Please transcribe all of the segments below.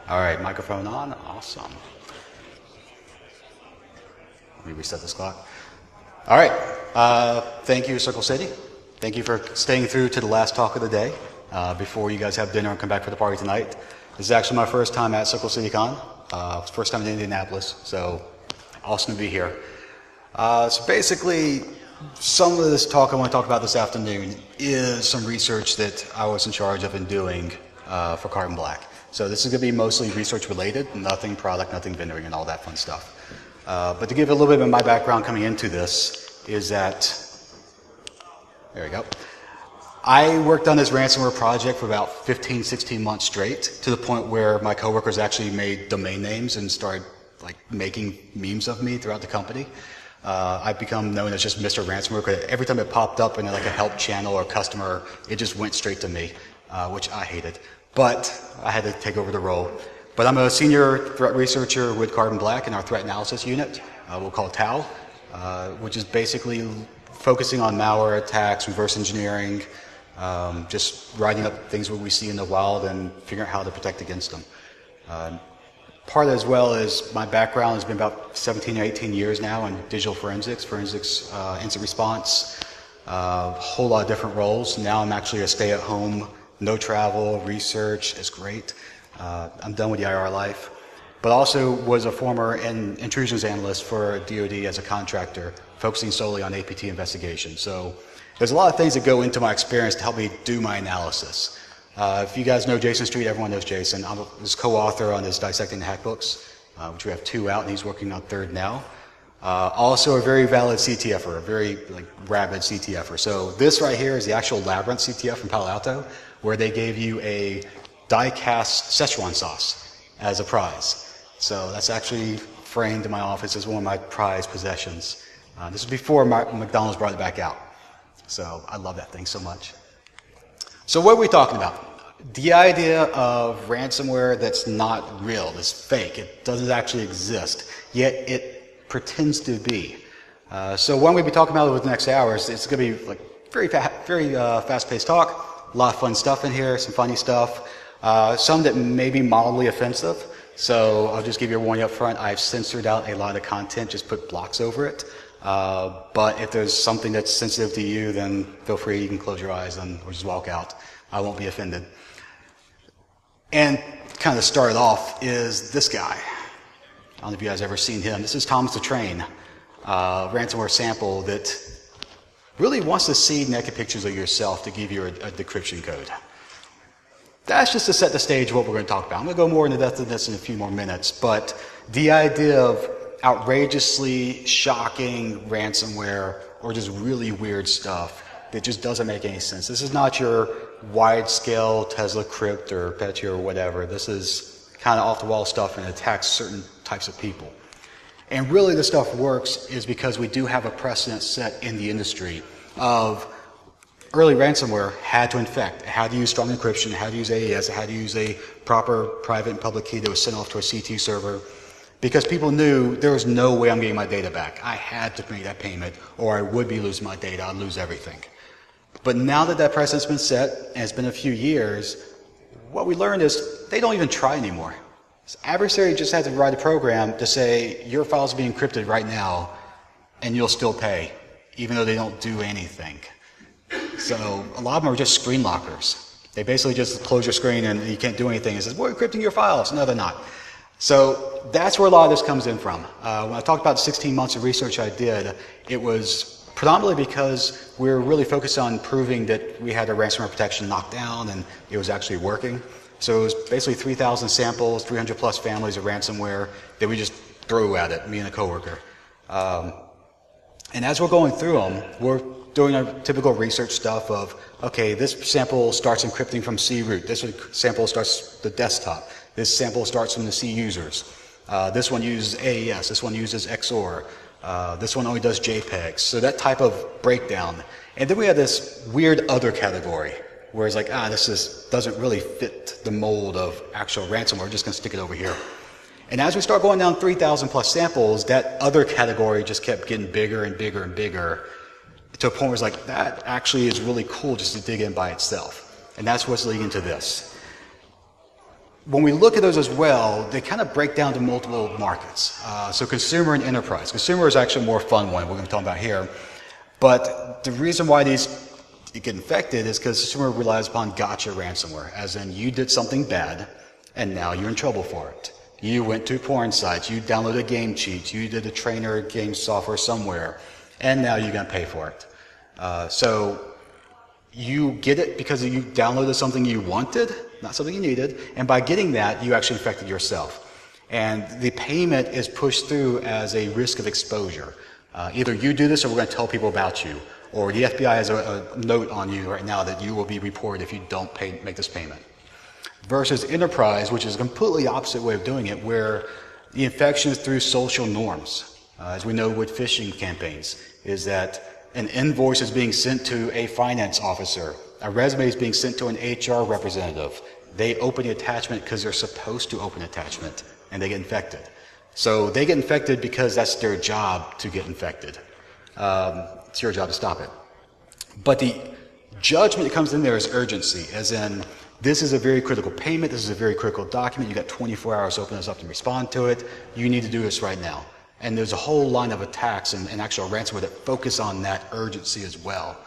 All right, microphone on. Awesome. Let me reset this clock. All right. Thank you, Circle City. Thank you for staying through to the last talk of the day before you guys have dinner and come back for the party tonight. This is actually my first time at Circle City Con. First time in Indianapolis, so awesome to be here. So basically, some of this talk I want to talk about this afternoon is some research that I was in charge of in doing for Carbon Black. So this is going to be mostly research related, nothing product, nothing vending, and all that fun stuff. But to give a little bit of my background coming into this is that, there we go. I worked on this ransomware project for about 15, 16 months straight, to the point where my coworkers actually made domain names and started like making memes of me throughout the company. I've become known as just Mr. Ransomware, because every time it popped up in like a help channel or customer, it just went straight to me, which I hated. But I had to take over the role. But I'm a senior threat researcher with Carbon Black in our threat analysis unit, we'll call it TAO, which is basically focusing on malware attacks, reverse engineering, just writing up things what we see in the wild and figuring out how to protect against them. Part of it as well is my background has been about 17 or 18 years now in digital forensics, incident response, a whole lot of different roles. Now I'm actually a stay-at-home, no travel, research. It's great. I'm done with the IR life. But also was a former intrusions analyst for DoD as a contractor, focusing solely on APT investigation. So there's a lot of things that go into my experience to help me do my analysis. If you guys know Jason Street, everyone knows Jason. I'm his co-author on his Dissecting the Hack books, which we have 2 out, and he's working on 3rd now. Also a very valid CTFer, a very rabid CTFer. So this right here is the actual Labyrinth CTF from Palo Alto, where they gave you a die-cast Szechuan sauce as a prize. So that's actually framed in my office as one of my prized possessions. This was before McDonald's brought it back out. So I love that thing so much. So what are we talking about? The idea of ransomware that's not real, that's fake. It doesn't actually exist, yet it pretends to be. So what we'll be talking about over the next hours, it's going to be like very fast-paced talk. A lot of fun stuff in here, some funny stuff. Some that may be mildly offensive. So I'll just give you a warning up front. I've censored out a lot of content, just put blocks over it. But if there's something that's sensitive to you, then feel free, you can close your eyes or just walk out. I won't be offended. And kind of start off is this guy. I don't know if you guys have ever seen him. This is Thomas the Train, ransomware sample that really wants to see naked pictures of yourself to give you a decryption code. That's just to set the stage of what we're going to talk about. I'm going to go more into depth of this in a few more minutes, but the idea of outrageously shocking ransomware or just really weird stuff that just doesn't make any sense. This is not your wide-scale Tesla crypt or Petya or whatever. This is kind of off-the-wall stuff and attacks certain types of people. And really the stuff works is because we do have a precedent set in the industry of early ransomware had to infect, had to use strong encryption, had to use AES, had to use a proper private and public key that was sent off to a CT server, because people knew there was no way I'm getting my data back. I had to make that payment or I would be losing my data, I'd lose everything. But now that that precedent's been set, and it's been a few years, what we learned is they don't even try anymore. So adversary just has to write a program to say, your files are being encrypted right now, and you'll still pay, even though they don't do anything. So a lot of them are just screen lockers. They basically just close your screen and you can't do anything. It says, we're encrypting your files. No, they're not. So that's where a lot of this comes in from. When I talked about 16 months of research I did, it was predominantly because we were really focused on proving that we had our ransomware protection knocked down and it was actually working. So it was basically 3,000 samples, 300 plus families of ransomware that we just threw at it, me and a coworker. And as we're going through them, we're doing our typical research stuff of, okay, this sample starts encrypting from C root. This sample starts the desktop. This sample starts from the C users. This one uses AES. This one uses XOR. This one only does JPEGs. So that type of breakdown. And then we have this weird other category where it's like, this doesn't really fit the mold of actual ransomware. We're just going to stick it over here. And as we start going down 3,000 plus samples, that other category just kept getting bigger and bigger and bigger to a point where it's like, that actually is really cool just to dig in by itself. And that's what's leading to this. when we look at those as well, they kind of break down to multiple markets. So consumer and enterprise. Consumer is actually a more fun one, we're going to talk about here. But the reason why these get infected is because consumer relies upon gotcha ransomware, as in you did something bad and now you're in trouble for it. You went to porn sites, you downloaded game cheats, you did a trainer game software somewhere, and now you're going to pay for it. So you get it because you downloaded something you wanted, not something you needed, and by getting that, you actually infected yourself. And the payment is pushed through as a risk of exposure. Either you do this or we're going to tell people about you, or the FBI has a note on you right now that you will be reported if you don't make this payment. Versus enterprise, which is a completely opposite way of doing it, where the infection is through social norms. As we know with phishing campaigns, is that an invoice is being sent to a finance officer, a resume is being sent to an HR representative. They open the attachment because they're supposed to open attachment, and they get infected. So they get infected because that's their job to get infected. It's your job to stop it. But the judgment that comes in there is urgency, as in, this is a very critical payment, this is a very critical document, you got 24 hours to open this up and respond to it, you need to do this right now. And there's a whole line of attacks and actual ransomware that focus on that urgency as well,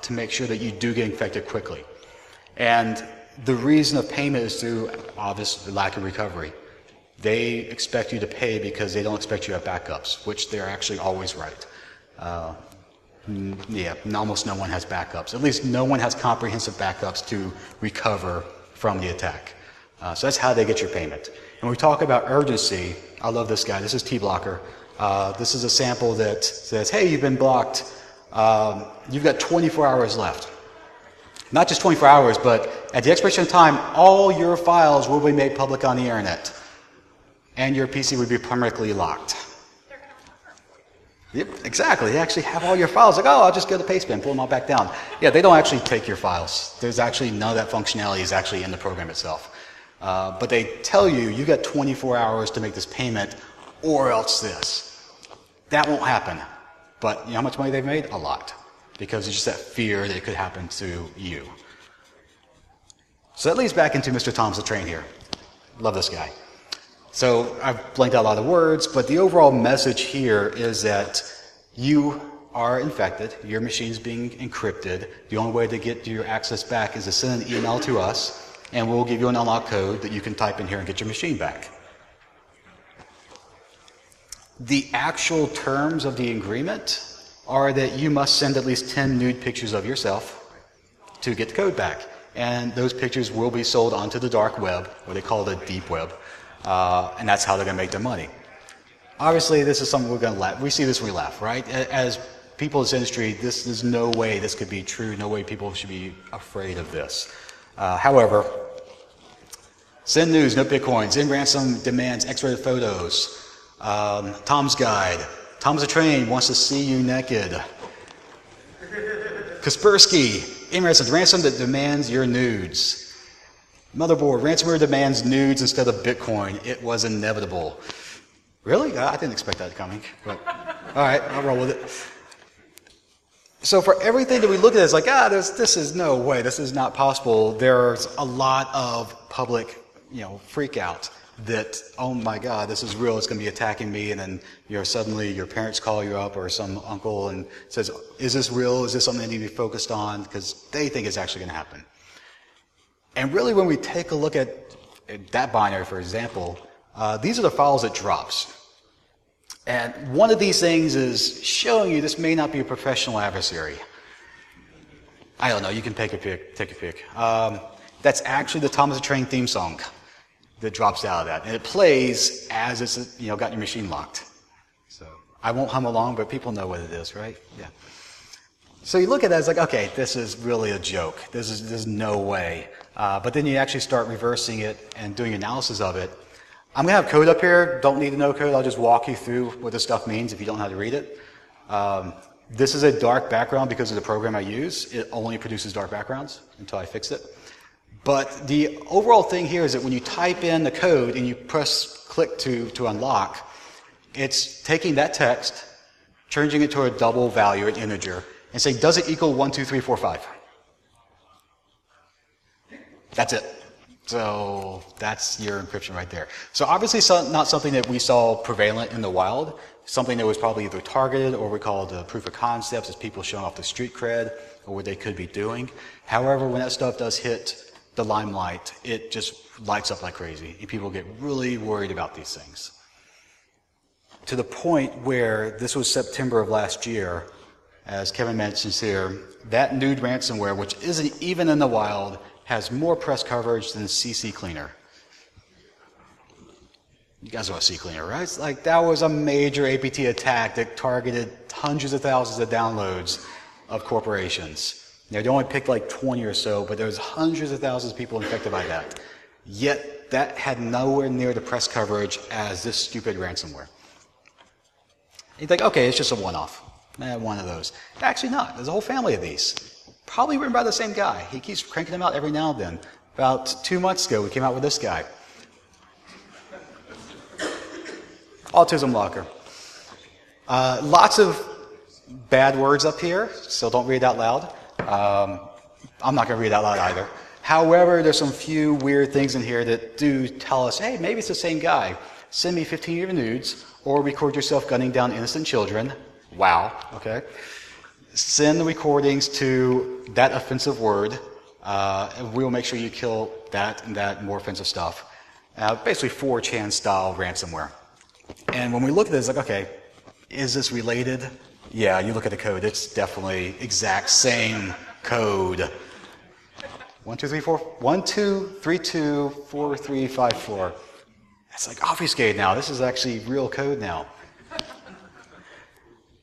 to make sure that you do get infected quickly. And the reason of payment is through obvious lack of recovery. They expect you to pay because they don't expect you to have backups, which they're actually always right. Yeah, almost no one has backups. At least no one has comprehensive backups to recover from the attack. So that's how they get your payment. And when we talk about urgency, I love this guy. This is T-Blocker. This is a sample that says, hey, you've been blocked. You've got 24 hours left. Not just 24 hours, but at the expiration of time, all your files will be made public on the internet. And your PC would be permanently locked. Yep, exactly. They actually have all your files. Like, oh, I'll just go to Pastebin, pull them all back down. Yeah, they don't actually take your files. There's actually none of that functionality is actually in the program itself. But they tell you, you got 24 hours to make this payment, or else this. That won't happen. But you know how much money they've made? A lot. Because it's just that fear that it could happen to you. So that leads back into Mr. Thomas the Train here. Love this guy. So I've blanked out a lot of words, but the overall message here is that you are infected, your machine's being encrypted. The only way to get your access back is to send an email to us, and we'll give you an unlock code that you can type in here and get your machine back. The actual terms of the agreement are that you must send at least 10 nude pictures of yourself to get the code back. And those pictures will be sold onto the dark web, or they call it the deep web. And that's how they're going to make their money. Obviously, this is something we're going to laugh. We see this, we laugh, right? As people in this industry, there's no way this could be true. No way people should be afraid of this. However, send news, no bitcoins. In ransom demands X-rated photos. Tom's guide. Tom's a train wants to see you naked. Kaspersky. In ransom that demands your nudes. Motherboard, ransomware demands nudes instead of Bitcoin. It was inevitable. Really? I didn't expect that coming. But, all right, I'll roll with it. So for everything that we look at, it's like, this is no way. This is not possible. There's a lot of public, freak out that, oh my God, this is real. It's going to be attacking me. And then suddenly your parents call you up or some uncle and says, is this real? Is this something I need to be focused on? Because they think it's actually going to happen. And really, when we take a look at that binary, for example, these are the files it drops. And one of these things is showing you this may not be a professional adversary. I don't know. You can take a pick. That's actually the Thomas the Train theme song that drops out of that. And it plays as it's got your machine locked. So I won't hum along, but people know what it is, right? Yeah. So you look at that, it's like, okay, this is really a joke. There's no way. But then you actually start reversing it and doing analysis of it. I'm going to have code up here. Don't need to know code. I'll just walk you through what this stuff means if you don't know how to read it. This is a dark background because of the program I use. It only produces dark backgrounds until I fix it. But the overall thing here is that when you type in the code and you click to unlock, it's taking that text, changing it to a double value, an integer, and saying, does it equal 1, 2, 3, 4, 5? That's it. So that's your encryption right there. So obviously not something that we saw prevalent in the wild, something that was probably either targeted or we call it proof of concepts, as people showing off the street cred or what they could be doing. However, when that stuff does hit the limelight, it just lights up like crazy, and people get really worried about these things. To the point where this was September of last year, as Kevin mentions here, that nude ransomware, which isn't even in the wild, has more press coverage than CC Cleaner. You guys know what CC Cleaner, right? It's like that was a major APT attack that targeted hundreds of thousands of downloads of corporations. Now, they only picked like 20 or so, but there was hundreds of thousands of people infected by that. Yet, that had nowhere near the press coverage as this stupid ransomware. You think, okay, it's just a one-off. One of those. Actually not. There's a whole family of these. Probably written by the same guy. He keeps cranking them out every now and then. About 2 months ago, we came out with this guy. AUTISMLOCKER. Lots of bad words up here, so don't read out loud. I'm not going to read out loud either. However, there's some few weird things in here that do tell us, hey, maybe it's the same guy. Send me 15 of your nudes, or record yourself gunning down innocent children. Wow, okay. Send the recordings to that offensive word, and we'll make sure you kill that and that more offensive stuff. Basically 4chan style ransomware. And when we look at this, like, okay, is this related? Yeah, you look at the code, it's definitely exact same code. 1, 2, 3, 4. 1, 2, 3, 2, 4, 3, 5, 4. It's like obfuscated now. This is actually real code now.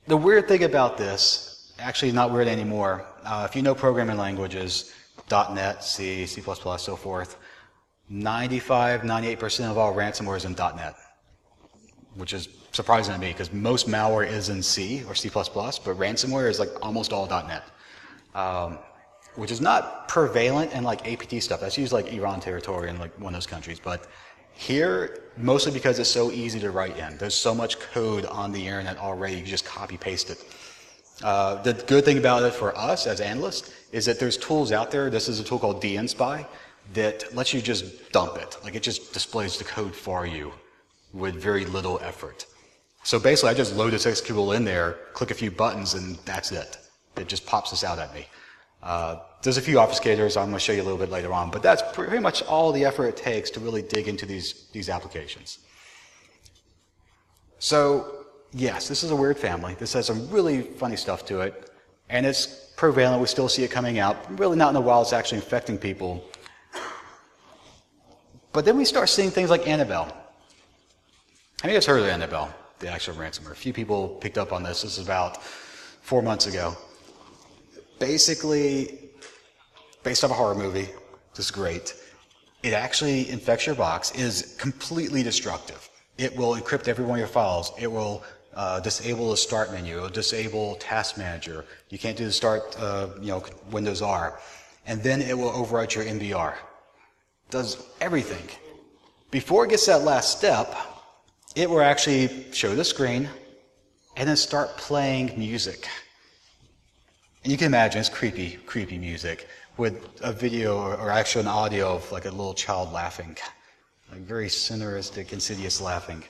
The weird thing about this, actually not weird anymore, if you know programming languages, .NET, C, C++, so forth, 95, 98% of all ransomware is in .NET, which is surprising to me because most malware is in C or C++, but ransomware is like almost all .NET, which is not prevalent in like APT stuff. That's used like Iran territory in like one of those countries, but here, mostly because it's so easy to write in. There's so much code on the internet already, you can just copy paste it. The good thing about it for us as analysts is that there's tools out there. This is a tool called DNSpy that lets you just dump it. Like it just displays the code for you with very little effort. So basically, I just load this executable in there, click a few buttons, and that's it. It just pops this out at me. There's a few obfuscators I'm going to show you a little bit later on, but that's pretty much all the effort it takes to really dig into these applications. So, yes, this is a weird family. This has some really funny stuff to it, and it's prevalent. We still see it coming out. Really not in the wild, it's actually infecting people. But then we start seeing things like ANNABELLE. How many of you guys heard of ANNABELLE, the actual ransomware? A few people picked up on this. This is about 4 months ago. Basically, based off a horror movie, this is great. It actually infects your box, is completely destructive. It will encrypt every one of your files. It will disable the start menu. It will disable task manager. You can't do the start, Windows R. And then it will overwrite your MBR. Does everything. Before it gets to that last step, it will actually show the screen and then start playing music. And you can imagine it's creepy, creepy music with a video or actually an audio of like a little child laughing, like very sinister, insidious laughing.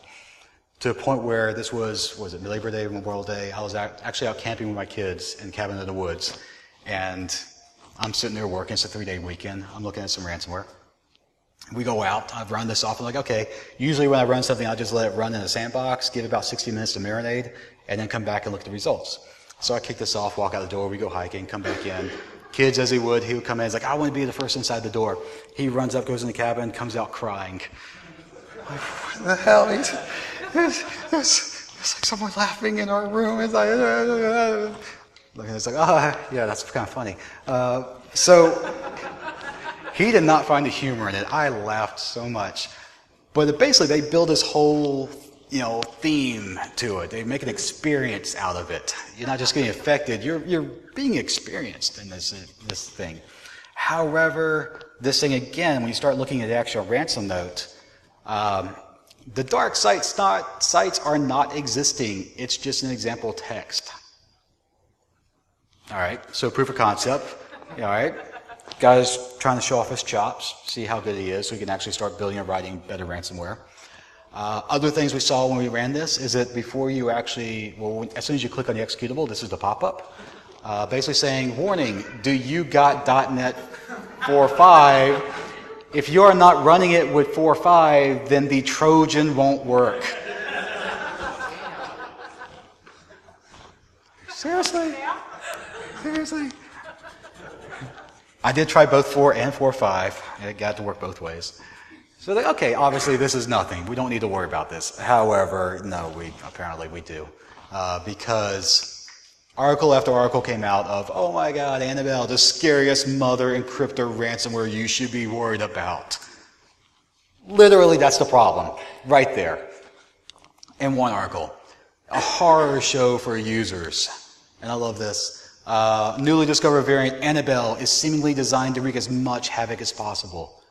To a point where this was it Labor Day, Memorial Day? I was actually out camping with my kids in a cabin in the woods, and I'm sitting there working. It's a 3-day weekend. I'm looking at some ransomware. We go out. I've run this off. I'm like, okay. Usually when I run something, I'll just let it run in a sandbox, give it about 60 minutes to marinate, and then come back and look at the results. So I kick this off, walk out the door, we go hiking, come back in. Kids, as he would come in, he's like, I want to be the first inside the door. He runs up, goes in the cabin, comes out crying. I'm like, what the hell? There's like someone laughing in our room. It's like, it's like, yeah, that's kind of funny. So he did not find the humor in it. I laughed so much. But basically, they build this whole theme to it. They make an experience out of it. You're not just getting affected, you're being experienced in this thing. However, this thing again, when you start looking at the actual ransom note, the dark sites are not existing. It's just an example text. All right, so proof of concept. All right, Guy's trying to show off his chops, see how good he is, so he can actually start building and writing better ransomware. Other things we saw when we ran this is that before you actually, well, as soon as you click on the executable, this is the pop-up, basically saying, warning, do you got .NET 4.5? If you are not running it with 4.5, then the Trojan won't work. Seriously? Seriously? I did try both 4 and 4.5, and it got to work both ways. So, like, okay, obviously this is nothing. We don't need to worry about this. However, no, apparently we do. Because article after article came out of, oh my God, Annabelle, the scariest mother encryptor ransomware you should be worried about. Literally, that's the problem, right there. In one article. A horror show for users. And I love this. Newly discovered variant Annabelle is seemingly designed to wreak as much havoc as possible.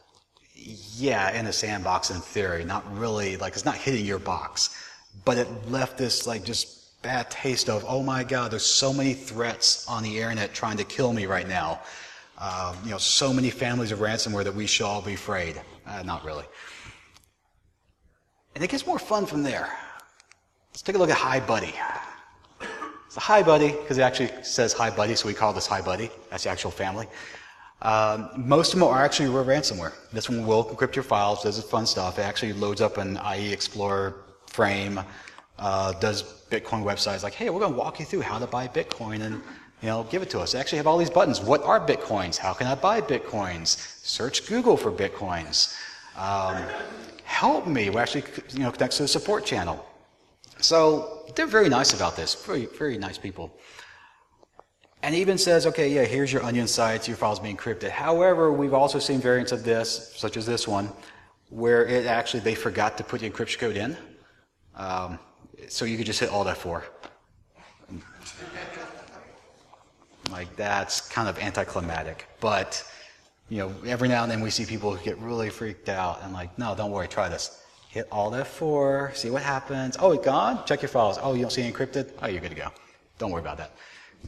Yeah, in a sandbox in theory, not really, like it's not hitting your box. But it left this like just bad taste of, oh my God, there's so many threats on the internet trying to kill me right now. So many families of ransomware that we should all be afraid. Not really. And it gets more fun from there. Let's take a look at Hi Buddy. It's a Hi Buddy because it actually says Hi Buddy, so we call this Hi Buddy. That's the actual family. Most of them are actually ransomware. This one will encrypt your files, does fun stuff. It actually loads up an IE Explorer frame, does Bitcoin websites like, hey, we're going to walk you through how to buy Bitcoin and give it to us. They actually have all these buttons. What are Bitcoins? How can I buy Bitcoins? Search Google for Bitcoins. Help me. We actually connects to the support channel. So they're very nice about this. Very, very nice people. And it even says, okay, yeah, here's your onion sites, your files being encrypted. However, we've also seen variants of this, such as this one, where it actually, they forgot to put the encryption code in. So you could just hit Alt F4. Like, that's kind of anticlimactic. But, every now and then we see people get really freaked out and like, no, don't worry, try this. Hit Alt F4, see what happens. Oh, it's gone? Check your files. Oh, you don't see it encrypted? Oh, you're good to go. Don't worry about that.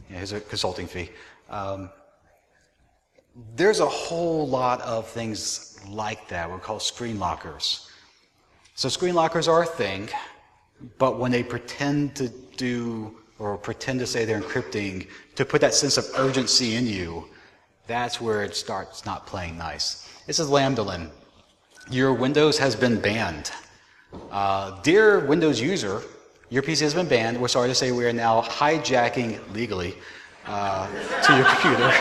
Here's a consulting fee. There's a whole lot of things like that. We're called screen lockers. So screen lockers are a thing, but when they pretend to do or pretend to say they're encrypting to put that sense of urgency in you, that's where it starts not playing nice. This is Lambdalin. Your Windows has been banned. Dear Windows user, your PC has been banned. We're sorry to say we are now hijacking legally to your computer.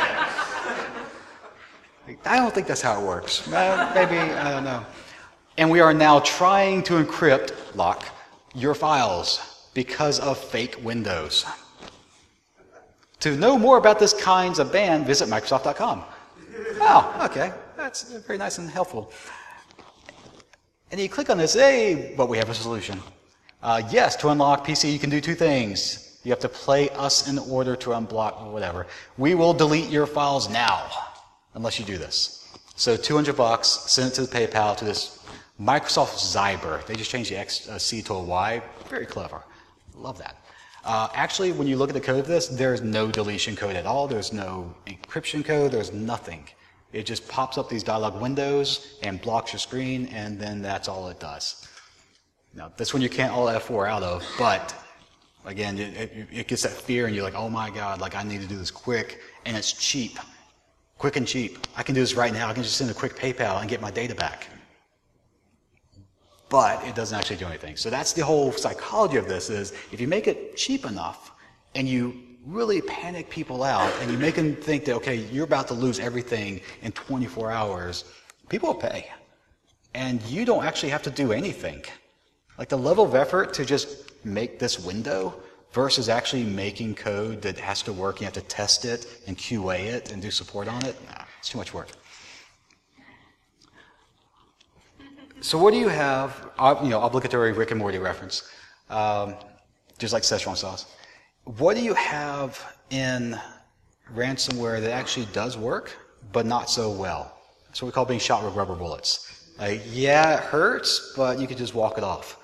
I don't think that's how it works. Maybe, I don't know. And we are now trying to lock your files because of fake Windows. To know more about this kinds of ban, visit Microsoft.com. Oh, okay. That's very nice and helpful. And you click on this, hey, but we have a solution. Yes, to unlock PC, you can do two things. You have to play us in order to unblock or whatever. We will delete your files now, unless you do this. So $200, send it to the PayPal to this Microsoft Zyber. They just changed the C to a Y. Very clever. Love that. Actually, when you look at the code of this, there's no deletion code at all. There's no encryption code. There's nothing. It just pops up these dialog windows and blocks your screen, and then that's all it does. Now, this one you can't Alt F4 out of, but again, it gets that fear, and you're like, oh my God, like I need to do this quick, and it's cheap. Quick and cheap. I can do this right now. I can just send a quick PayPal and get my data back. But it doesn't actually do anything. So that's the whole psychology of this is if you make it cheap enough and you really panic people out and you make them think that, okay, you're about to lose everything in 24 hours, people will pay. And you don't actually have to do anything. Like the level of effort to just make this window versus actually making code that has to work, you have to test it and QA it and do support on it, nah, it's too much work. So what do you have, obligatory Rick and Morty reference, just like Szechuan sauce. What do you have in ransomware that actually does work, but not so well? That's what we call being shot with rubber bullets. Yeah, it hurts, but you can just walk it off.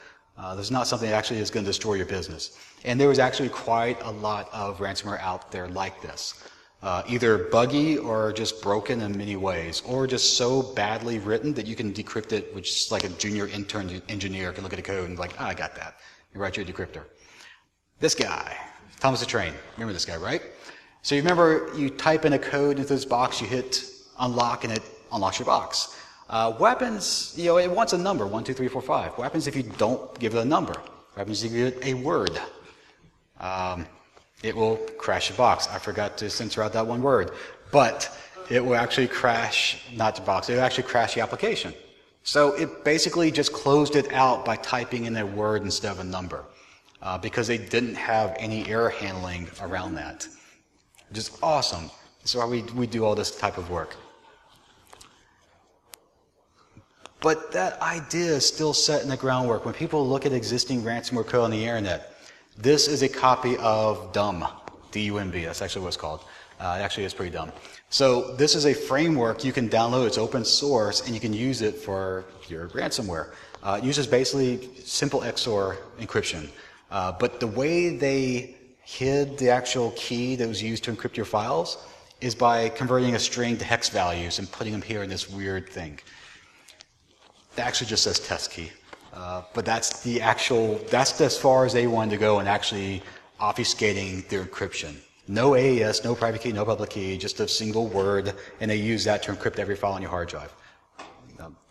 There's not something that actually is going to destroy your business. And there was actually quite a lot of ransomware out there like this. either buggy or just broken in many ways, or just so badly written that you can decrypt it, which is like a junior intern engineer can look at the code and be like, I got that. You write your decryptor. This guy, Thomas the Train. Remember this guy, right? So you remember you type in a code into this box, you hit unlock, and it unlocks your box. Weapons, it wants a number, 1, 2, 3, 4, 5. What happens if you don't give it a number? What happens if you give it a word? It will crash the box. I forgot to censor out that one word. But it will actually crash, not the box, it will actually crash the application. So it basically just closed it out by typing in a word instead of a number, because they didn't have any error handling around that. Which is awesome. That's why we do all this type of work. But that idea is still set in the groundwork. When people look at existing ransomware code on the internet, this is a copy of DUMB, D-U-M-B, that's actually what it's called. It actually is pretty dumb. So this is a framework you can download, it's open source, and you can use it for your ransomware. It uses basically simple XOR encryption. But the way they hid the actual key that was used to encrypt your files is by converting a string to hex values and putting them here in this weird thing. That actually just says test key. But that's as far as they wanted to go in actually obfuscating their encryption. No AES, no private key, no public key, just a single word, and they use that to encrypt every file on your hard drive.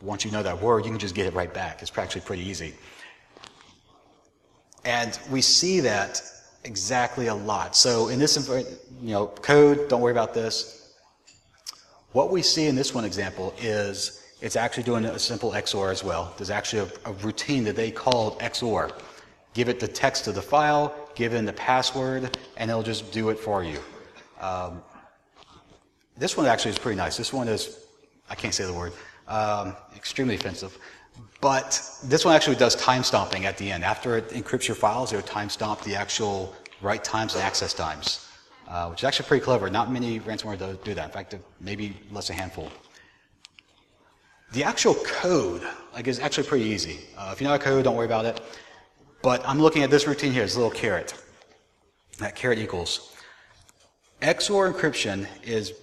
Once you know that word, you can just get it right back. It's actually pretty easy. And we see that exactly a lot. So in this, code, don't worry about this. What we see in this one example is it's actually doing a simple XOR as well. There's actually a routine that they call XOR. Give it the text of the file, give in the password, and it'll just do it for you. This one actually is pretty nice. This one is, I can't say the word, extremely offensive. But this one actually does time stomping at the end. After it encrypts your files, it'll time stomp the actual write times and access times, which is actually pretty clever. Not many ransomware do that. In fact, maybe less a handful. The actual code is actually pretty easy. If you know how to code, don't worry about it. But I'm looking at this routine here, this little caret. That caret equals. XOR encryption is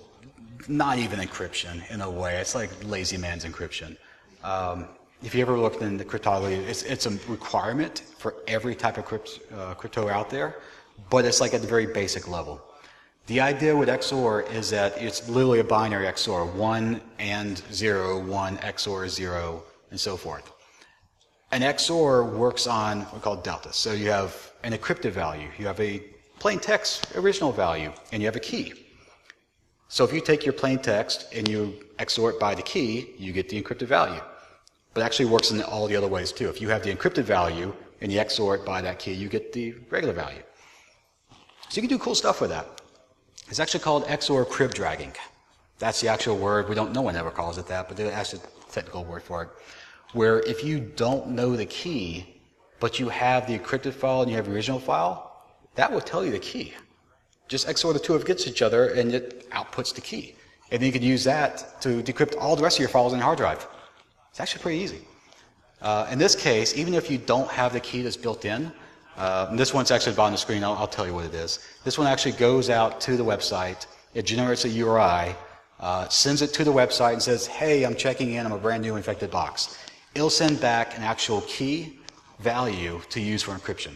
not even encryption in a way. It's like lazy man's encryption. If you ever looked in the cryptology, it's a requirement for every type of crypto out there, but it's like at the very basic level. The idea with XOR is that it's literally a binary XOR, 1 and 0, 1 XOR 0, and so forth. An XOR works on what we call delta. So you have an encrypted value, you have a plain text original value, and you have a key. So if you take your plain text and you XOR it by the key, you get the encrypted value. But it actually works in all the other ways too. If you have the encrypted value and you XOR it by that key, you get the regular value. So you can do cool stuff with that. It's actually called XOR crib dragging. That's the actual word. No one ever calls it that, but that's a technical word for it. Where if you don't know the key, but you have the encrypted file and you have the original file, that will tell you the key. Just XOR the two against each other and it outputs the key. And then you can use that to decrypt all the rest of your files on your hard drive. It's actually pretty easy. In this case, even if you don't have the key that's built in, and this one's actually on the screen, I'll tell you what it is. This one actually goes out to the website, it generates a URI, sends it to the website and says, hey, I'm checking in, I'm a brand new infected box. It'll send back an actual key value to use for encryption.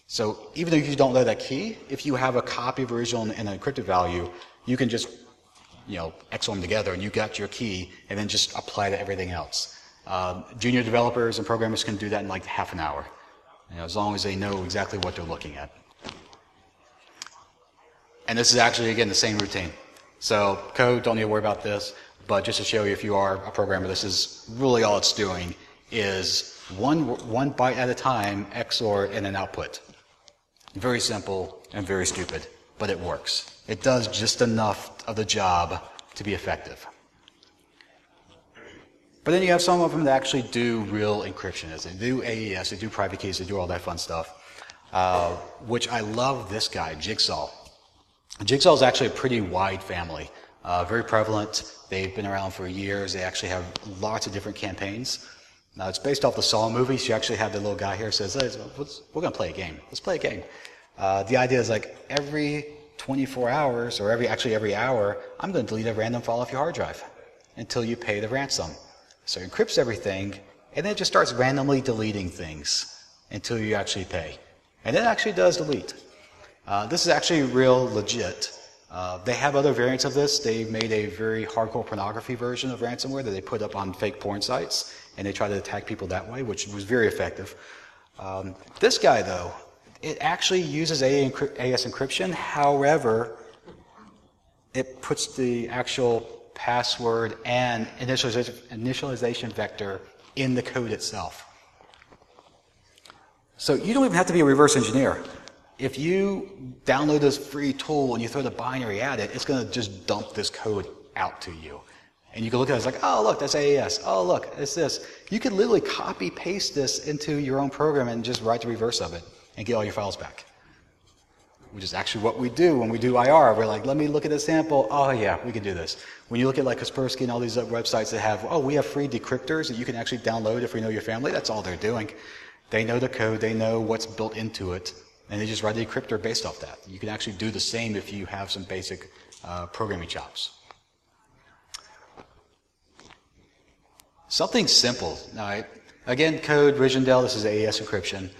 So even though you don't know that key, if you have a copy of original and an encrypted value, you can just XOR them together and you got your key and then just apply to everything else. Junior developers and programmers can do that in like half an hour, as long as they know exactly what they're looking at. And this is actually, again, the same routine. So code, don't need to worry about this, but just to show you if you are a programmer, this is really all it's doing is one byte at a time, XOR and an output. Very simple and very stupid, but it works. It does just enough of the job to be effective. But then you have some of them that actually do real encryption. They do AES, they do private keys, they do all that fun stuff, which I love this guy, JIGSAW. JIGSAW is actually a pretty wide family, very prevalent. They've been around for years. They actually have lots of different campaigns. Now, it's based off the Saw movie, so you actually have the little guy here who says, hey, we're going to play a game. Let's play a game. The idea is like every 24 hours, or every hour, I'm going to delete a random file off your hard drive until you pay the ransom. So it encrypts everything, and then it just starts randomly deleting things until you actually pay. And it actually does delete. This is actually real legit. They have other variants of this. They made a very hardcore pornography version of ransomware that they put up on fake porn sites, and they try to attack people that way, which was very effective. This guy, though, it actually uses AES encryption. However, it puts the actual password and initialization vector in the code itself. So you don't even have to be a reverse engineer. If you download this free tool and you throw the binary at it, it's going to just dump this code out to you. And you can look at it, it's like, oh, look, that's AES. Oh, look, it's this. You can literally copy paste this into your own program and just write the reverse of it and get all your files back. Which is actually what we do when we do IR. We're like, let me look at a sample. Oh, yeah, we can do this. When you look at like Kaspersky and all these websites that have, oh, we have free decryptors that you can actually download if we know your family, that's all they're doing. They know the code, they know what's built into it, and they just write a decryptor based off that. You can actually do the same if you have some basic programming chops. Something simple. Now, again, code, Rijendell, this is AES encryption.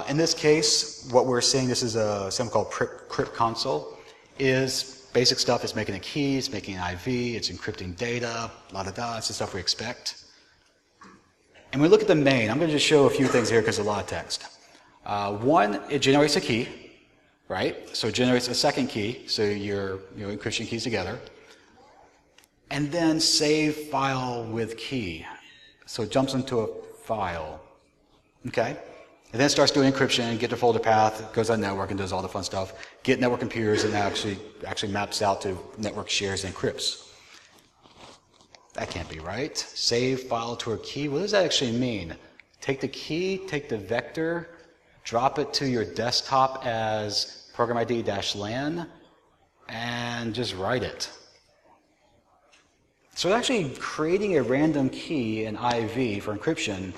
In this case, what we're seeing, this is something called crypt console, is basic stuff. It's making a key, it's making an IV, it's encrypting data, la-da-da, it's the stuff we expect. And we look at the main. I'm going to just show a few things here because there's a lot of text. One, it generates a key, right? So it generates a second key, so your encryption keys together. And then save file with key. So it jumps into a file. Okay? And then it starts doing encryption, get the folder path, goes on network and does all the fun stuff. Get network computers, and actually maps out to network shares and encrypts. That can't be right. Save file to a key. What does that actually mean? Take the key, take the vector, drop it to your desktop as program ID-LAN, and just write it. So actually creating a random key, an IV for encryption,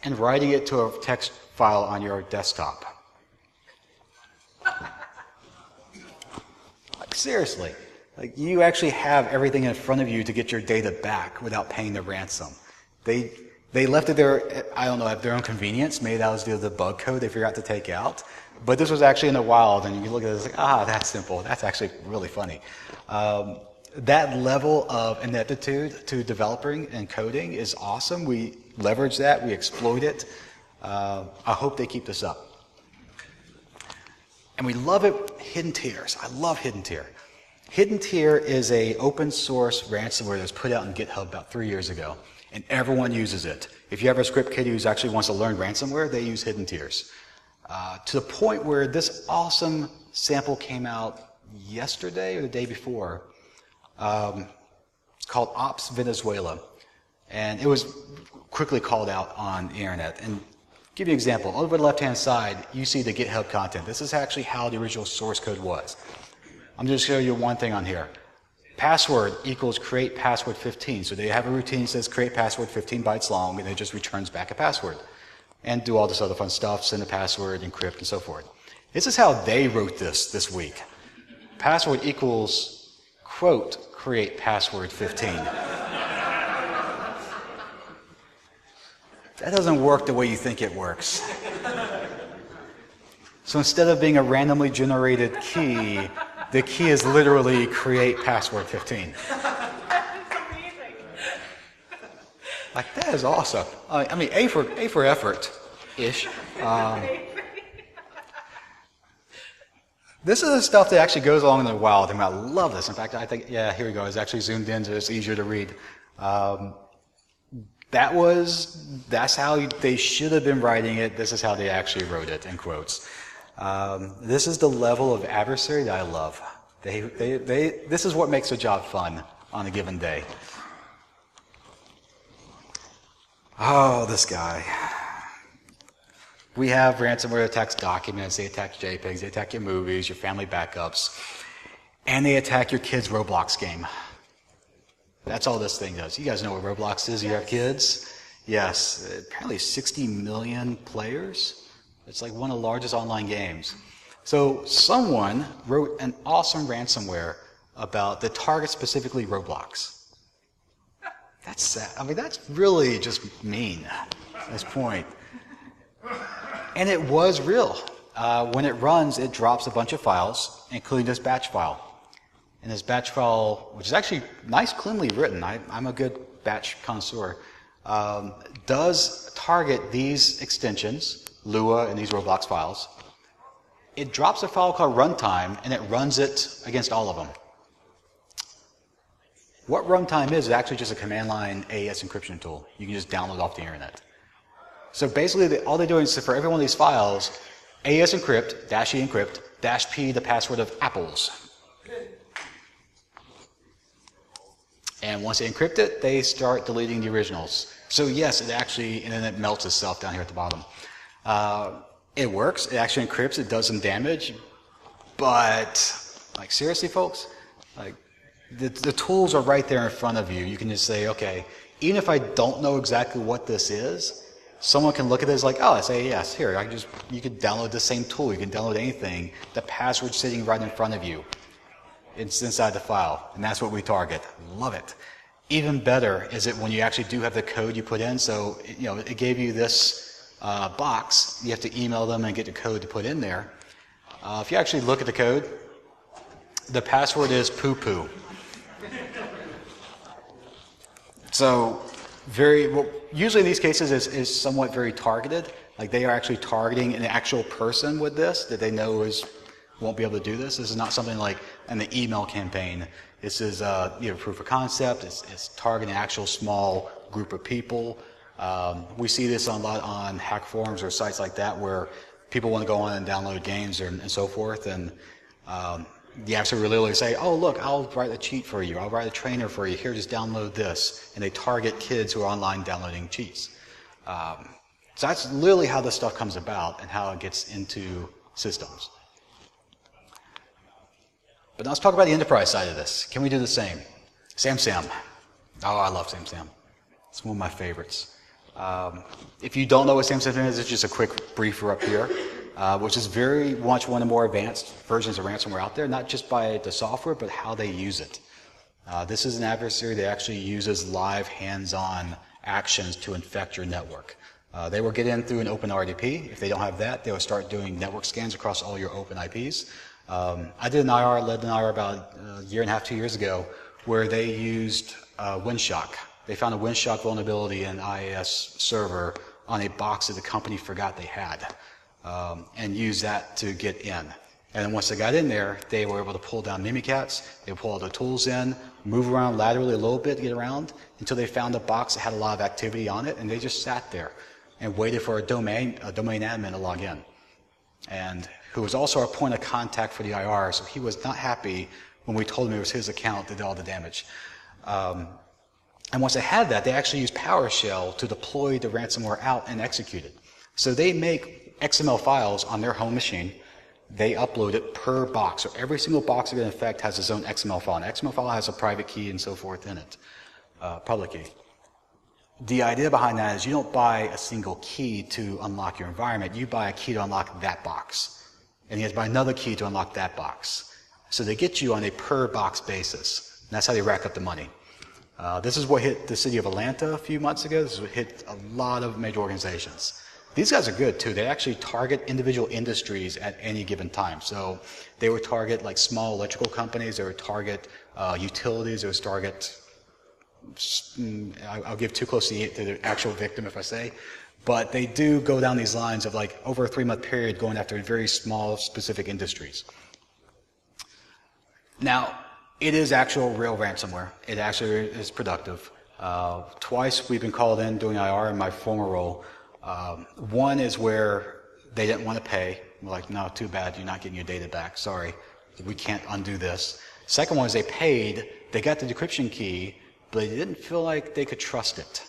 and writing it to a text file on your desktop. Like seriously, like you actually have everything in front of you to get your data back without paying the ransom. They left it there, I don't know, at their own convenience. Maybe that was the bug code they forgot to take out. But this was actually in the wild, and you look at it, it's like, ah, that's simple. That's actually really funny. That level of ineptitude to developing and coding is awesome. We leverage that. We exploit it. I hope they keep this up. And we love it, hidden tiers. I love hidden tier. Hidden tier is a open source ransomware that was put out in GitHub about 3 years ago, and everyone uses it. If you have a script kid who actually wants to learn ransomware, they use hidden tiers. To the point where this awesome sample came out yesterday or the day before, called Ops Venezuela. And it was quickly called out on the internet. And give you an example. Over the left-hand side, you see the GitHub content. This is actually how the original source code was. I'm just going to show you one thing on here. Password equals create password 15. So they have a routine that says create password 15 bytes long, and it just returns back a password. And do all this other fun stuff, send a password, encrypt, and so forth. This is how they wrote this week. Password equals, quote, create password 15. That doesn't work the way you think it works. So instead of being a randomly generated key, the key is literally create password 15. Like, that is awesome. I mean, A for effort-ish. This is the stuff that actually goes along in the wild, and I love this. In fact, I think, yeah, here we go. It's actually zoomed in, so it's easier to read. That's how they should have been writing it. This is how they actually wrote it, in quotes. This is the level of adversary that I love. This is what makes the job fun on a given day. Oh, this guy. We have ransomware attacks documents, they attack JPEGs, they attack your movies, your family backups, and they attack your kid's Roblox game. That's all this thing does. You guys know what Roblox is? You have kids? Yes, apparently 60 million players. It's like one of the largest online games. So someone wrote an awesome ransomware about that targets specifically Roblox. That's sad. I mean, that's really just mean at this point. And it was real. When it runs, it drops a bunch of files, including this batch file. And this batch file, which is actually nice, cleanly written, I'm a good batch connoisseur, does target these extensions, Lua and these Roblox files. It drops a file called runtime, and it runs it against all of them. What runtime is actually just a command line AES encryption tool. You can just download off the internet. So basically, all they're doing is for every one of these files, AES encrypt, -E encrypt, -P the password of apples. And once they encrypt it, they start deleting the originals. So yes, it actually, and then it melts itself down here at the bottom. It works, it actually encrypts, it does some damage, but like seriously folks, like the tools are right there in front of you. You can just say, okay, even if I don't know exactly what this is, someone can look at this like, oh, it's AES, here, you can download the same tool, you can download anything, the password's sitting right in front of you. It's inside the file, and that's what we target. Love it. Even better is it when you actually do have the code you put in, so it gave you this box, you have to email them and get the code to put in there. If you actually look at the code, the password is poo-poo. So usually in these cases is somewhat very targeted, like they are actually targeting an actual person with this that they know won't be able to do this. This is not something like in the email campaign. This is proof of concept. It's targeting an actual small group of people. We see this a lot on hack forums or sites like that where people want to go on and download games and so forth, and you actually literally say, oh look, I'll write a cheat for you, I'll write a trainer for you, here, just download this, and they target kids who are online downloading cheats. So that's literally how this stuff comes about and how it gets into systems. But now let's talk about the enterprise side of this. Can we do the same? SAMSAM. Oh, I love SAMSAM. It's one of my favorites. If you don't know what SAMSAM is, it's just a quick briefer up here, which is very much one of the more advanced versions of ransomware out there, not just by the software, but how they use it. This is an adversary that actually uses live hands-on actions to infect your network. They will get in through an open RDP. If they don't have that, they will start doing network scans across all your open IPs. I did an IR, led an IR about a year and a half, 2 years ago, where they used Windshock. They found a Windshock vulnerability in IAS server on a box that the company forgot they had, and used that to get in. And then once they got in there, they were able to pull down Mimikatz, they would pull all the tools in, move around laterally a little bit to get around, until they found a box that had a lot of activity on it, and they just sat there and waited for a domain admin to log in. And who was also our point of contact for the IR, so he was not happy when we told him it was his account that did all the damage. And once they had that, they actually used PowerShell to deploy the ransomware out and execute it. So they make XML files on their home machine. They upload it per box. So every single box they're going to infect has its own XML file. An XML file has a private key and so forth in it, public key. The idea behind that is you don't buy a single key to unlock your environment. You buy a key to unlock that box. And you have to buy another key to unlock that box. So they get you on a per box basis. And that's how they rack up the money. This is what hit the city of Atlanta a few months ago. This is what hit a lot of major organizations. These guys are good too. They actually target individual industries at any given time. So they would target like small electrical companies, they would target utilities, they would target, I'll give too close to the actual victim if I say, but they do go down these lines of like over a 3-month period going after very small specific industries. Now, it is actual real ransomware. It actually is productive. Twice we've been called in doing IR in my former role. One is where they didn't want to pay. We're like, no, too bad, you're not getting your data back. Sorry, we can't undo this. Second one is they paid, they got the decryption key, but they didn't feel like they could trust it.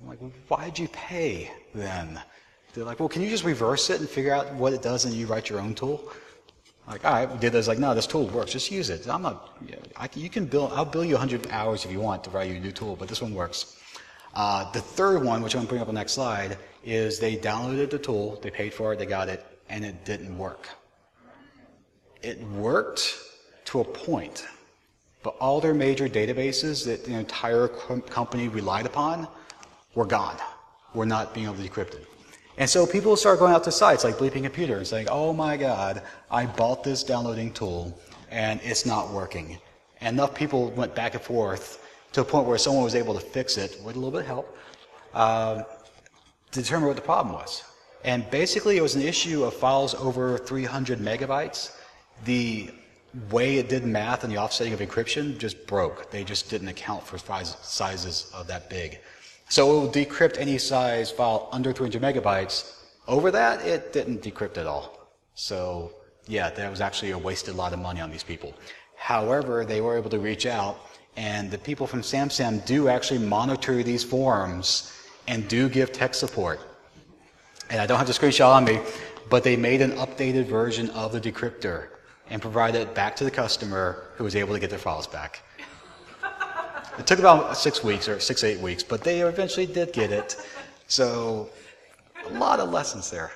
I'm like, well, why'd you pay then? They're like, well, can you just reverse it and figure out what it does and you write your own tool? Like, all right, we did this. Like, no, this tool works. Just use it. I'm not. You can bill. I'll bill you 100 hours if you want to write you a new tool, but this one works. The third one, which I'm going to bring up on the next slide, is they downloaded the tool, they paid for it, they got it, and it didn't work. it worked to a point, but all their major databases that the entire company relied upon were gone, were not being able to be decrypted. And so people started going out to sites like Bleeping Computer and saying, oh my God, I bought this downloading tool and it's not working. And enough people went back and forth to a point where someone was able to fix it with a little bit of help to determine what the problem was. And basically it was an issue of files over 300 megabytes. The way it did math and the offsetting of encryption just broke. They just didn't account for sizes of that big. So it will decrypt any size file under 300 megabytes. Over that, it didn't decrypt at all. So yeah, that was actually a wasted lot of money on these people. However, they were able to reach out, and the people from SAMSAM do actually monitor these forums and do give tech support. And I don't have the screenshot on me, but they made an updated version of the decryptor and provided it back to the customer, who was able to get their files back. It took about 6 weeks or 6 to 8 weeks, but they eventually did get it. So a lot of lessons there.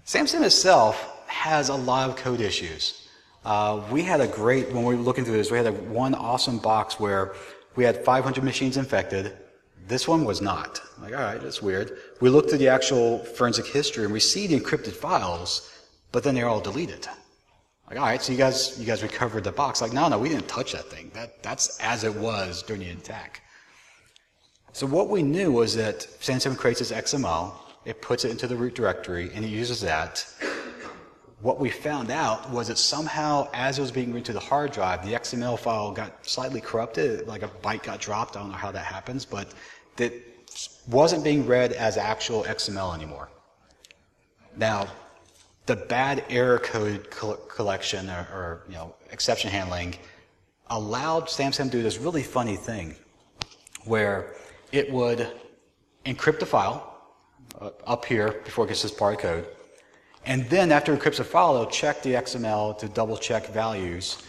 SAMSAM itself has a lot of code issues. We had a great, when we were looking through this, we had one awesome box where we had 500 machines infected. This one was not. Like, all right, that's weird. We looked at the actual forensic history and we see the encrypted files, but then they're all deleted. Like, all right, so you guys recovered the box. Like, no, we didn't touch that thing. That's as it was during the attack. So what we knew was that SAMSAM creates this XML, it puts it into the root directory, and it uses that. What we found out was that somehow, as it was being read to the hard drive, the XML file got slightly corrupted, like a byte got dropped. I don't know how that happens, but that wasn't being read as actual XML anymore. Now, the bad error code collection or exception handling allowed SAMSAM to do this really funny thing where it would encrypt the file up here before it gets this part of code, and then after it encrypts the file, it'll check the XML to double check values,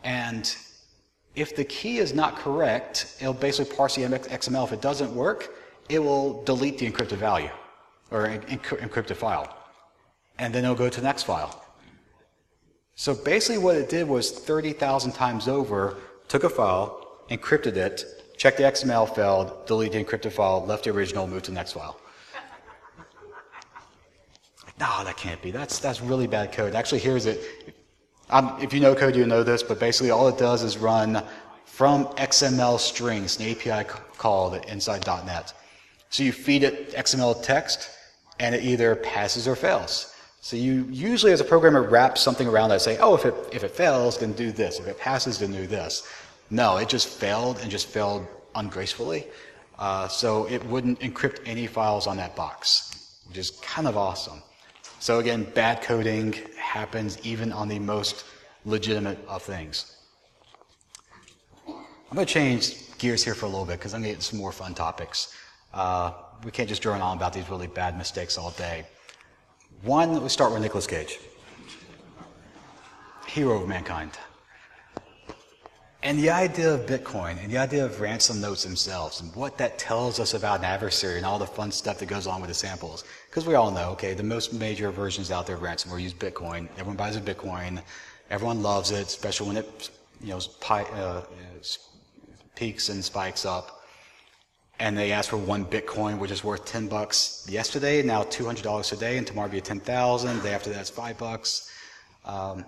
and if the key is not correct, it'll basically parse the XML. If it doesn't work, it will delete the encrypted value or encrypted file. And then it'll go to the next file. So basically what it did was 30,000 times over, took a file, encrypted it, checked the XML failed, deleted the encrypted file, left the original, moved to the next file. No, that can't be. That's really bad code. Actually, here's it. If you know code, you know this, but basically all it does is run from XML strings, an API call inside .NET. So you feed it XML text, and it either passes or fails. So you usually, as a programmer, wrap something around that, say, oh, if it fails, then do this. If it passes, then do this. No, it just failed and just failed ungracefully. So it wouldn't encrypt any files on that box, which is kind of awesome. So again, bad coding happens even on the most legitimate of things. I'm going to change gears here for a little bit because I'm going to get some more fun topics. We can't just drone on about these really bad mistakes all day. One, let's start with Nicolas Cage. Hero of mankind. And the idea of Bitcoin and the idea of ransom notes themselves and what that tells us about an adversary and all the fun stuff that goes on with the samples. Because we all know, okay, the most major versions out there of ransomware use Bitcoin. Everyone buys a Bitcoin. Everyone loves it, especially when it peaks and spikes up. And they ask for one Bitcoin, which is worth $10 yesterday, now $200 today, and tomorrow will be $10,000. The day after that, it's $5.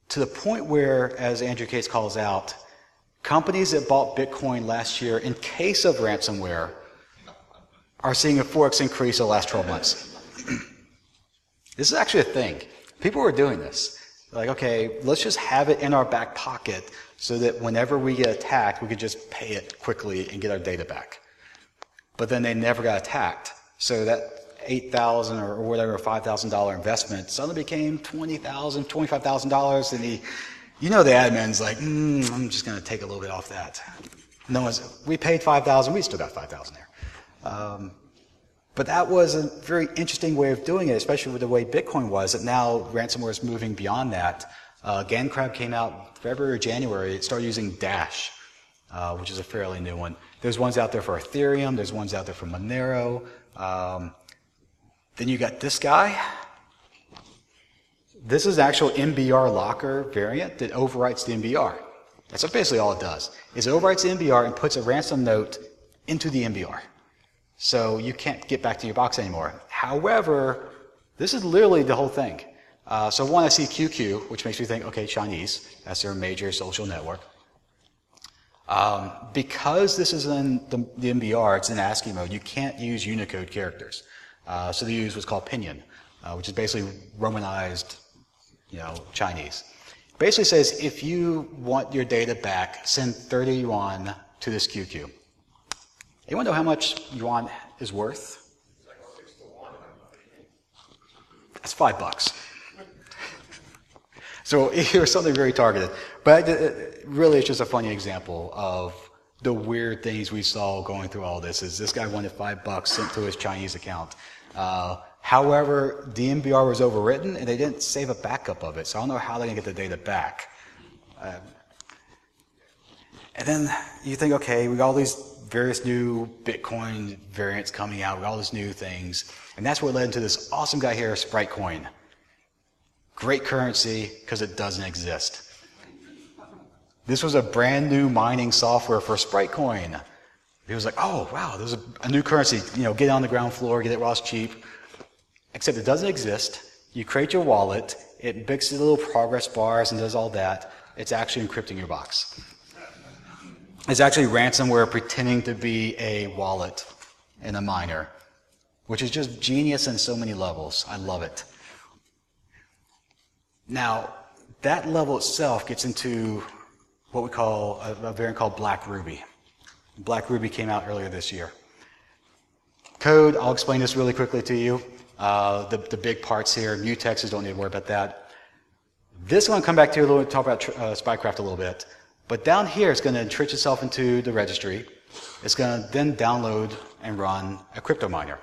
To the point where, as Andrew Case calls out, companies that bought Bitcoin last year in case of ransomware are seeing a 4x increase in the last 12 months. This is actually a thing. People are doing this. Like, okay, let's just have it in our back pocket so that whenever we get attacked, we could just pay it quickly and get our data back. But then they never got attacked. So that $8,000 or whatever, $5,000 investment suddenly became $20,000, $25,000, and the admin's like, I'm just going to take a little bit off that. We paid $5,000, we still got $5,000 there. But that was a very interesting way of doing it, especially with the way Bitcoin was, that now ransomware is moving beyond that. GandCrab came out February or January. It started using Dash, which is a fairly new one. There's ones out there for Ethereum. There's ones out there for Monero. Then you got this guy. This is actual MBR locker variant that overwrites the MBR. That's basically all it does, is it overwrites the MBR and puts a ransom note into the MBR. So you can't get back to your box anymore. However, this is literally the whole thing. So one, I see QQ, which makes me think, okay, Chinese, that's their major social network. Because this is in the MBR, it's in ASCII mode, you can't use Unicode characters. So they use what's called pinyin, which is basically Romanized, Chinese. Basically says, if you want your data back, send 30 yuan to this QQ. Anyone know how much yuan is worth? That's $5. So here's something very targeted. But really, it's just a funny example of the weird things we saw going through all this. Is this guy wanted $5 sent to his Chinese account. However, the MBR was overwritten, and they didn't save a backup of it. So I don't know how they're going to get the data back. And then you think, okay, we got all these various new Bitcoin variants coming out, we got all these new things. And that's what led into this awesome guy here, Spritecoin. Great currency, because it doesn't exist. This was a brand new mining software for Spritecoin. He was like, oh, wow, there's a new currency. Get it on the ground floor, get it while it's cheap. Except it doesn't exist. You create your wallet. It mixes little progress bars and does all that. It's actually encrypting your box. It's actually ransomware pretending to be a wallet and a miner, which is just genius on so many levels. I love it. Now, that level itself gets into what we call a variant called Black Ruby. Black Ruby came out earlier this year. Code, I'll explain this really quickly to you. The big parts here, mutexes, don't need to worry about that. This one, come back to a little, talk about spycraft a little bit. But down here, it's going to entrench itself into the registry. It's going to then download and run a crypto miner.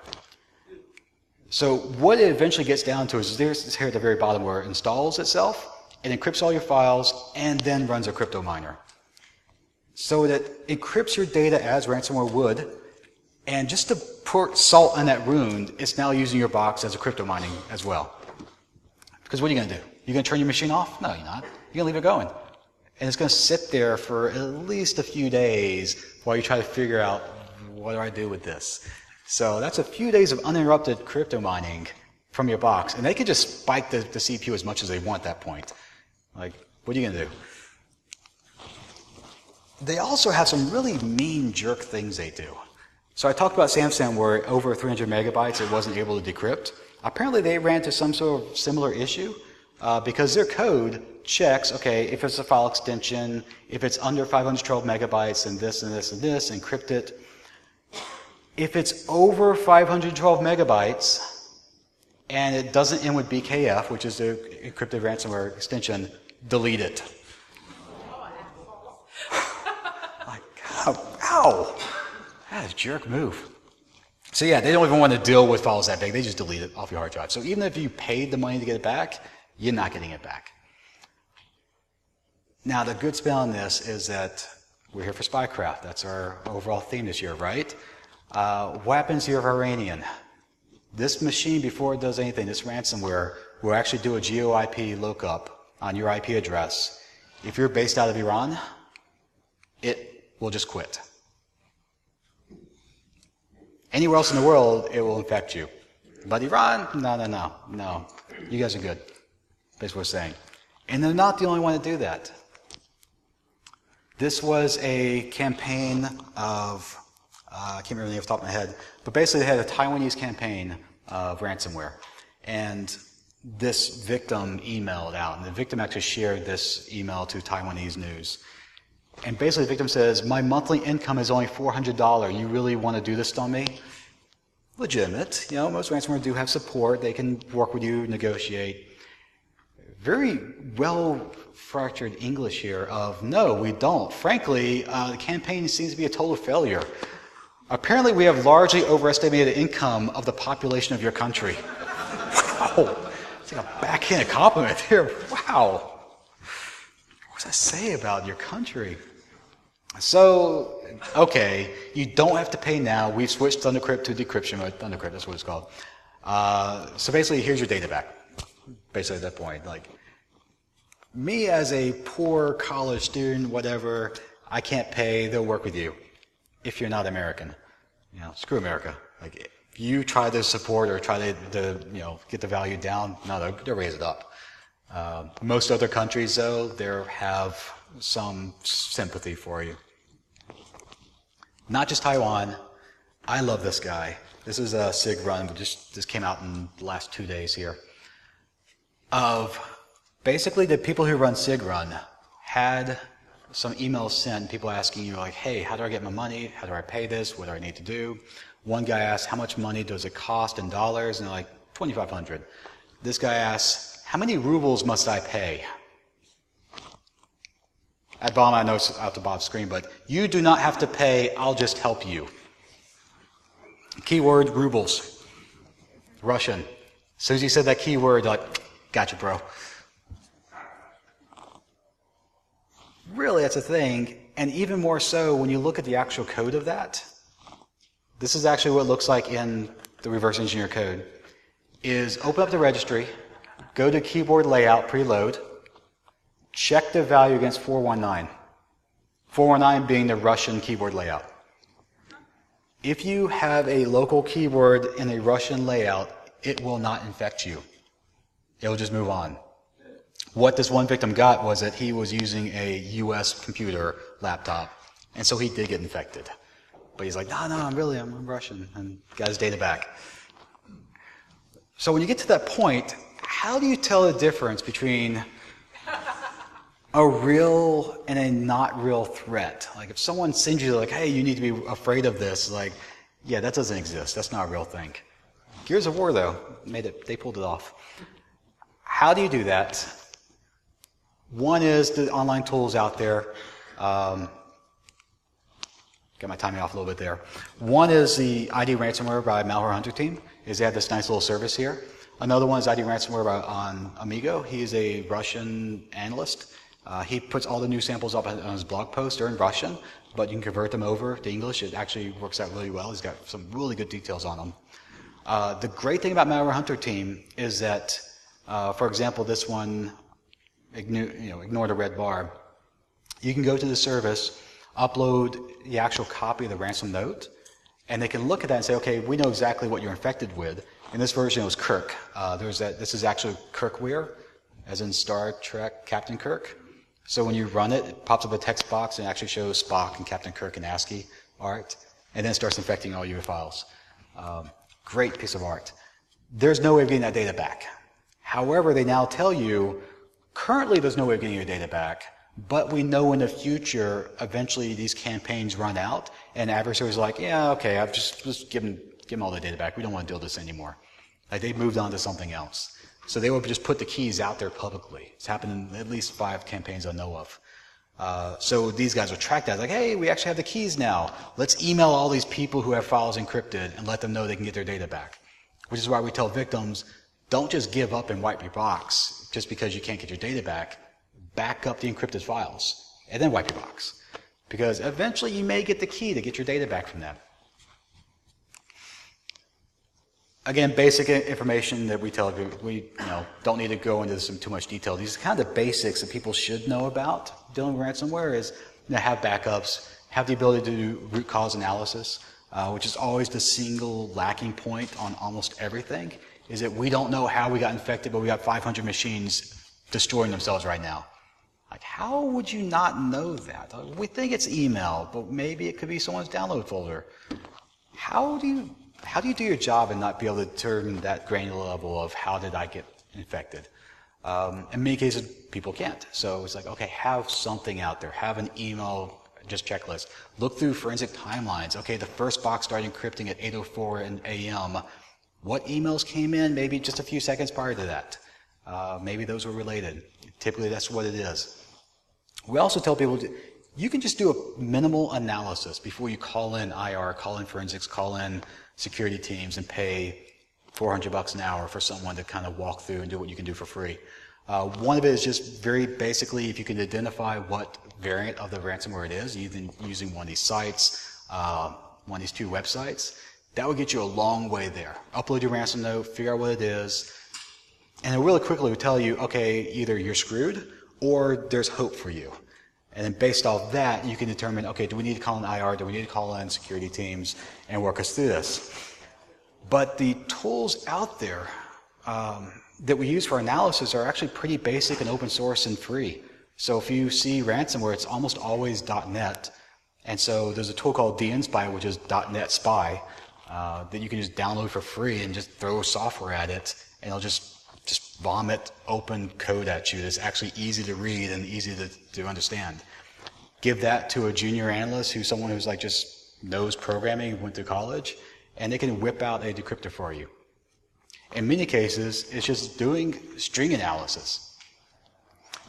So what it eventually gets down to is there's here at the very bottom where it installs itself, it encrypts all your files, and then runs a crypto miner. So that encrypts your data as ransomware would, and just to pour salt on that wound, it's now using your box as a crypto mining as well. Because what are you going to do? You're going to turn your machine off? No, you're not. You're going to leave it going. And it's going to sit there for at least a few days while you try to figure out, what do I do with this? So that's a few days of uninterrupted crypto mining from your box. And they can just spike the CPU as much as they want at that point. Like, what are you going to do? They also have some really mean jerk things they do. So I talked about SAMSAM where over 300 megabytes it wasn't able to decrypt. Apparently they ran into some sort of similar issue because their code checks, okay, if it's a file extension, if it's under 512 megabytes, and this and this and this, encrypt it. If it's over 512 megabytes and it doesn't end with BKF, which is the encrypted ransomware extension, delete it. Like, ow! That is a jerk move. So yeah, they don't even want to deal with files that big. They just delete it off your hard drive. So even if you paid the money to get it back, you're not getting it back. Now, the good spin on this is that we're here for spycraft. That's our overall theme this year, right? What happens here of Iranian? This machine, before it does anything, this ransomware will actually do a GeoIP lookup on your IP address. If you're based out of Iran, it will just quit. Anywhere else in the world, it will infect you. But Iran, no. You guys are good. That's what we're saying. And they're not the only one to do that. This was a campaign of, I can't remember the name off the top of my head, but basically they had a Taiwanese campaign of ransomware. And this victim emailed out, and the victim actually shared this email to Taiwanese news. And basically the victim says, my monthly income is only $400. You really want to do this on me? Legitimate. Most ransomware do have support. They can work with you, negotiate. Very well-fractured English here of, no, we don't. Frankly, the campaign seems to be a total failure. Apparently, we have largely overestimated the income of the population of your country. Wow. It's like a backhanded compliment here. Wow. What does that say about your country? So, okay, you don't have to pay now. We've switched Thundercrypt to decryption mode. Thundercrypt, that's what it's called. So basically, here's your data back. basically at that point. Like, me as a poor college student, whatever, I can't pay, they'll work with you if you're not American. You know, screw America. Like, if you try to support or try to you know, get the value down, no, they'll raise it up. Most other countries, though, they have some sympathy for you. Not just Taiwan. I love this guy. This is a SIG run, but just came out in the last 2 days here. Of basically the people who run SIG run had some emails sent, people asking you like, hey, how do I get my money? How do I pay this? What do I need to do? One guy asked, how much money does it cost in dollars? And they're like, 2,500. This guy asks, how many rubles must I pay? At bottom, I know it's out the bottom screen, but you do not have to pay, I'll just help you. Keyword, rubles. Russian. As soon as you said that keyword, like, gotcha, bro. Really, that's a thing. And even more so, when you look at the actual code of that, this is actually what it looks like in the reverse engineer code, is open up the registry, go to keyboard layout, preload, check the value against 419. 419 being the Russian keyboard layout. If you have a local keyword in a Russian layout, it will not infect you. It will just move on. What this one victim got was that he was using a US computer laptop, and so he did get infected. But he's like, no, I'm Russian, and got his data back. So when you get to that point, how do you tell the difference between a real and a not real threat? Like, if someone sends you like, hey, you need to be afraid of this, like, yeah, that doesn't exist. That's not a real thing. Gears of War, though, they pulled it off. How do you do that? One is the online tools out there. Got my timing off a little bit there. One is the ID Ransomware by Malware Hunter team. They have this nice little service here. Another one is ID Ransomware on Amigo. He's a Russian analyst. He puts all the new samples up on his blog post. They're in Russian, but you can convert them over to English. It actually works out really well. He's got some really good details on them. The great thing about Malware Hunter team is that, for example, this one, ignore the red bar. You can go to the service, upload the actual copy of the ransom note, and they can look at that and say, okay, we know exactly what you're infected with. In this version, it was Kirk. This is actually Kirkware, as in Star Trek Captain Kirk. So when you run it, it pops up a text box and actually shows Spock and Captain Kirk in ASCII art, and then starts infecting all your files. Great piece of art. There's no way of getting that data back. However, they now tell you, currently there's no way of getting your data back, but we know in the future, eventually these campaigns run out, and adversaries are like, yeah, okay, I've just give them all the data back. We don't want to deal with this anymore. Like, they've moved on to something else. So they will just put the keys out there publicly. It's happened in at least 5 campaigns I know of. So these guys will track that. Like, hey, we actually have the keys now. Let's email all these people who have files encrypted and let them know they can get their data back. Which is why we tell victims, don't just give up and wipe your box just because you can't get your data back. Back up the encrypted files and then wipe your box. Because eventually you may get the key to get your data back from them. Again, basic information that we tell you, we don't need to go into some too much detail. These are kind of the basics that people should know about dealing with ransomware is have backups, have the ability to do root cause analysis, which is always the single lacking point on almost everything, is that we don't know how we got infected, but we got 500 machines destroying themselves right now. Like, how would you not know that? We think it's email, but maybe it could be someone's download folder. How do you do your job and not be able to determine that granular level of how did I get infected? In many cases, people can't. So it's like, okay, have something out there. Have an email just checklist. Look through forensic timelines. Okay, the first box started encrypting at 8:04 a.m. What emails came in maybe just a few seconds prior to that? Maybe those were related. Typically, that's what it is. We also tell people you can just do a minimal analysis before you call in IR, call in forensics, call in security teams and pay $400 an hour for someone to kind of walk through and do what you can do for free. One of it is just very basically if you can identify what variant of the ransomware it is, even using one of these sites, one of these 2 websites, that would get you a long way there. Upload your ransom note, figure out what it is, And it really quickly will tell you, okay, either you're screwed or there's hope for you. And then based off that, you can determine, okay, do we need to call in IR, do we need to call in security teams and work us through this? But the tools out there that we use for analysis are actually pretty basic and open source and free. So if you see ransomware, it's almost always .NET. And so there's a tool called DNSpy, which is .NET Spy, that you can just download for free and just throw software at it, and it'll just vomit open code at you that's actually easy to read and easy to understand. Give that to a junior analyst who's someone who's like just knows programming, went to college, and they can whip out a decryptor for you. In many cases, it's just doing string analysis.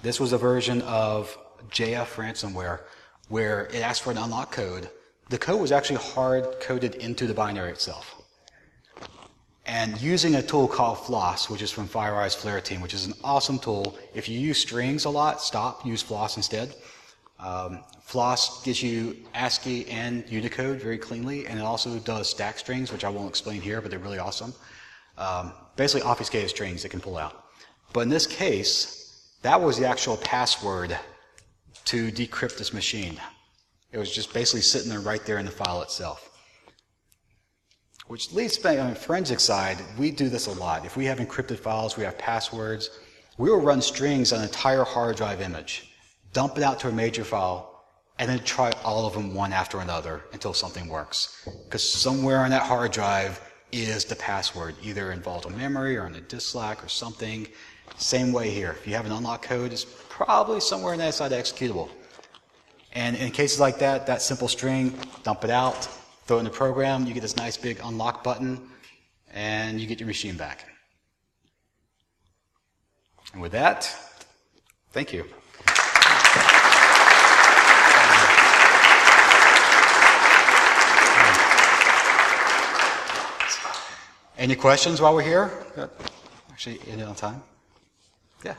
This was a version of JF ransomware where it asked for an unlock code. The code was actually hard-coded into the binary itself. And using a tool called Floss, which is from FireEye's Flare team, which is an awesome tool. If you use strings a lot, use Floss instead. Floss gives you ASCII and Unicode very cleanly, and it also does stack strings, which I won't explain here, but they're really awesome. Basically obfuscated strings it can pull out. But in this case, that was the actual password to decrypt this machine. It was just basically sitting there right there in the file itself. Which leads to, on the forensic side, we do this a lot. If we have encrypted files, we have passwords, we will run strings on an entire hard drive image, dump it out to a major file, and then try all of them one after another until something works. Because somewhere on that hard drive is the password, either in volatile memory or in a disk slack or something. Same way here. If you have an unlock code, it's probably somewhere on that side executable. And in cases like that, that simple string, dump it out, throw it in the program, you get this nice big unlock button, and you get your machine back. And with that, thank you. Any questions while we're here? Actually, ended on time. Yeah.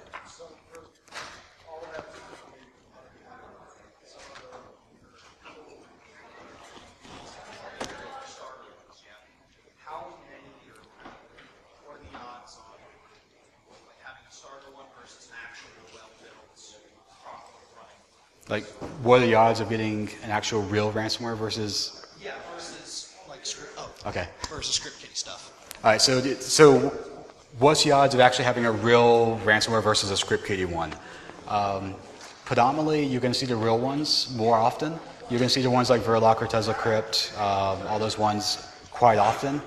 Like, what are the odds of getting an actual real ransomware versus? Yeah, versus like script. Oh, okay. Versus script kiddie stuff. All right. So what's the odds of actually having a real ransomware versus a script kiddie one? Predominantly, you're going to see the real ones more often. You're going to see the ones like Verilog or TeslaCrypt, all those ones quite often.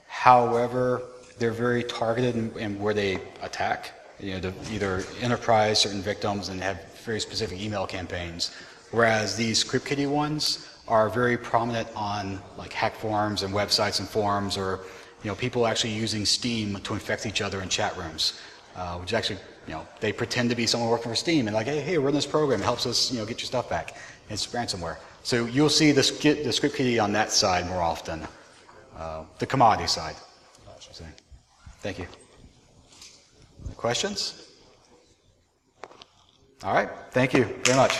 However, they're very targeted in where they attack. You know, either enterprise, certain victims, and have very specific email campaigns. Whereas these script kiddie ones are very prominent on like hack forums and websites and forums, or people actually using Steam to infect each other in chat rooms, which actually they pretend to be someone working for Steam and like, hey, run this program, it helps us get your stuff back. It's ransomware. So you'll see the script kiddie on that side more often, the commodity side. Thank you. Questions? All right. Thank you very much.